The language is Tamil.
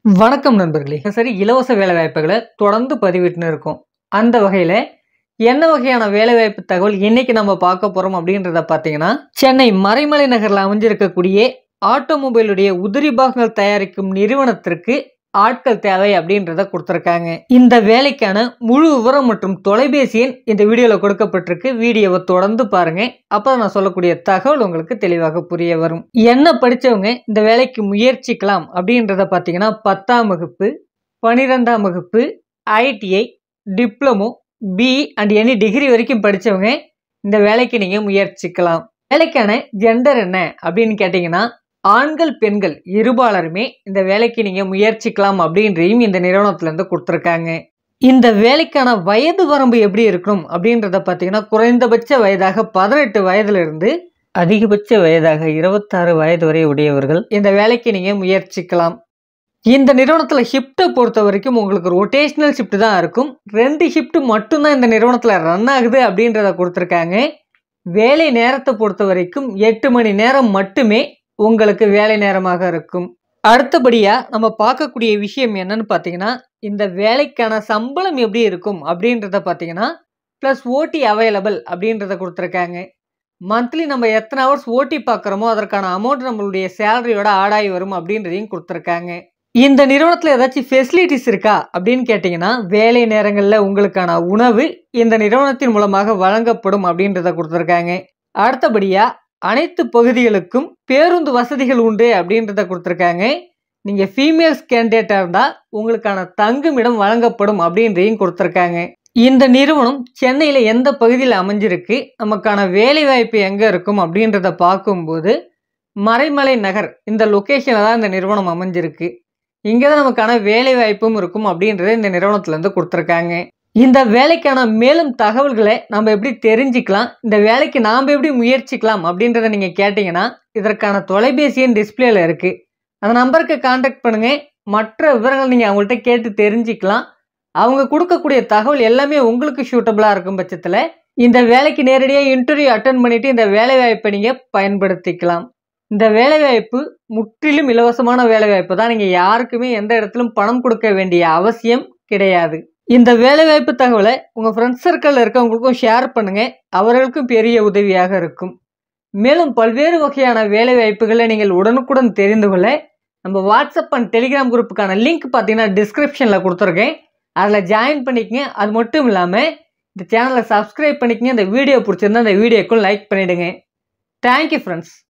வணக்கம் நண்பர்களே. சரி, இலவச வேலைவாய்ப்புகளை தொடர்ந்து பதிவிட்டுன்னு இருக்கோம். அந்த வகையில் என்ன வகையான வேலைவாய்ப்பு தகவல் இன்னைக்கு நம்ம பார்க்க போகிறோம் அப்படின்றத பார்த்தீங்கன்னா, சென்னை மறைமலை நகரில் அமைஞ்சிருக்கக்கூடிய ஆட்டோமொபைலுடைய உதிரி பாகங்கள் தயாரிக்கும் நிறுவனத்திற்கு ஆட்கள் தேவை அப்படின்றத கொடுத்துருக்காங்க. இந்த வேலைக்கான முழு விவரம் மற்றும் தொலைபேசி எண் இந்த வீடியோவில் கொடுக்கப்பட்டிருக்கு. வீடியோவை தொடர்ந்து பாருங்க. அப்போ நான் சொல்லக்கூடிய தகவல் உங்களுக்கு தெளிவாக புரிய வரும். என்ன படித்தவங்க இந்த வேலைக்கு முயற்சிக்கலாம் அப்படின்றத பார்த்தீங்கன்னா, 10ஆம் வகுப்பு, 12ஆம் வகுப்பு, ITI, diploma, BE and any degree வரைக்கும் படித்தவங்க இந்த வேலைக்கு நீங்கள் முயற்சிக்கலாம். வேலைக்கான ஜெண்டர் என்ன அப்படின்னு கேட்டிங்கன்னா, ஆண்கள் பெண்கள் இருபாலருமே இந்த வேலைக்கு நீங்கள் முயற்சிக்கலாம் அப்படின்றையும் இந்த நிறுவனத்திலேருந்து கொடுத்துருக்காங்க. இந்த வேலைக்கான வயது வரம்பு எப்படி இருக்கணும் அப்படின்றத பார்த்தீங்கன்னா, குறைந்தபட்ச வயதாக 18 வயதிலிருந்து அதிகபட்ச வயதாக 26 வயது வரை உடையவர்கள் இந்த வேலைக்கு நீங்கள் முயற்சிக்கலாம். இந்த நிறுவனத்தில் ஷிஃப்ட்டை பொறுத்த வரைக்கும் உங்களுக்கு ரொட்டேஷனல் ஷிஃப்ட் தான் இருக்கும். 2 ஷிஃப்ட் மட்டும்தான் இந்த நிறுவனத்தில் ரன் ஆகுது அப்படின்றத கொடுத்துருக்காங்க. வேலை நேரத்தை பொறுத்த வரைக்கும் 8 மணி நேரம் மட்டுமே உங்களுக்கு வேலை நேரமாக இருக்கும். அடுத்தபடியாக நம்ம பார்க்கக்கூடிய விஷயம் என்னன்னு பார்த்தீங்கன்னா, இந்த வேலைக்கான சம்பளம் எப்படி இருக்கும் அப்படின்றத பார்த்தீங்கன்னா, ப்ளஸ் ஓடி அவைலபிள் அப்படின்றத கொடுத்துருக்காங்க. மந்த்லி நம்ம எத்தனை ஹவர்ஸ் ஓடி பார்க்குறோமோ அதற்கான அமௌண்ட் நம்மளுடைய சேலரியோட ஆடாகி வரும் அப்படின்றதையும் கொடுத்துருக்காங்க. இந்த நிறுவனத்தில் ஏதாச்சும் ஃபெசிலிட்டிஸ் இருக்கா அப்படின்னு கேட்டிங்கன்னா, வேலை நேரங்களில் உங்களுக்கான உணவு இந்த நிறுவனத்தின் மூலமாக வழங்கப்படும் அப்படின்றத கொடுத்துருக்காங்க. அடுத்தபடியாக அனைத்து பகுதிகளுக்கும் பேருந்து வசதிகள் உண்டு அப்படின்றத கொடுத்துருக்காங்க. நீங்கள் ஃபீமேல்ஸ் கேண்டிடேட்டாக இருந்தால் உங்களுக்கான தங்குமிடம் வழங்கப்படும் அப்படின்றதையும் கொடுத்துருக்காங்க. இந்த நிறுவனம் சென்னையில் எந்த பகுதியில் அமைஞ்சிருக்கு, நமக்கான வேலைவாய்ப்பு எங்கே இருக்கும் அப்படின்றத பார்க்கும்போது, மறைமலை நகர் இந்த லொக்கேஷனில் தான் இந்த நிறுவனம் அமைஞ்சிருக்கு. இங்கே தான் நமக்கான வேலைவாய்ப்பும் இருக்கும் அப்படின்றத இந்த நிறுவனத்துலேருந்து கொடுத்துருக்காங்க. இந்த வேலைக்கான மேலும் தகவல்களை நம்ம எப்படி தெரிஞ்சுக்கலாம், இந்த வேலைக்கு நாம் எப்படி முயற்சிக்கலாம் அப்படின்றத நீங்கள் கேட்டிங்கன்னா, இதற்கான தொலைபேசி எண் டிஸ்பிளேல இருக்குது. அந்த நம்பருக்கு கான்டாக்ட் பண்ணுங்கள். மற்ற விவரங்கள் நீங்கள் அவங்கள்ட்ட கேட்டு தெரிஞ்சுக்கலாம். அவங்க கொடுக்கக்கூடிய தகவல் எல்லாமே உங்களுக்கு சூட்டபுளாக இருக்கும் பட்சத்தில் இந்த வேலைக்கு நேரடியாக இன்டர்வியூ அட்டன் பண்ணிவிட்டு இந்த வேலைவாய்ப்பை நீங்கள் பயன்படுத்திக்கலாம். இந்த வேலைவாய்ப்பு முற்றிலும் இலவசமான வேலைவாய்ப்பு தான். நீங்கள் யாருக்குமே எந்த இடத்திலும் பணம் கொடுக்க வேண்டிய அவசியம் கிடையாது. இந்த வேலைவாய்ப்பு தகவலை உங்கள் ஃப்ரெண்ட்ஸ் சர்க்கிளில் இருக்கவங்களுக்கும் ஷேர் பண்ணுங்கள். அவர்களுக்கும் பெரிய உதவியாக இருக்கும். மேலும் பல்வேறு வகையான வேலைவாய்ப்புகளை நீங்கள் உடனுக்குடன் தெரிந்து கொள்ள நம்ம வாட்ஸ்அப் அண்ட் டெலிகிராம் குரூப்புக்கான லிங்க் பார்த்தீங்கன்னா டிஸ்கிரிப்ஷனில் கொடுத்துருக்கேன். அதில் ஜாயின் பண்ணிக்கங்க. அது மட்டும் இல்லாமல் இந்த சேனலை சப்ஸ்கிரைப் பண்ணிக்கங்க. இந்த வீடியோ பிடிச்சிருந்தா இந்த வீடியோக்கும் லைக் பண்ணிவிடுங்க. Thank you friends.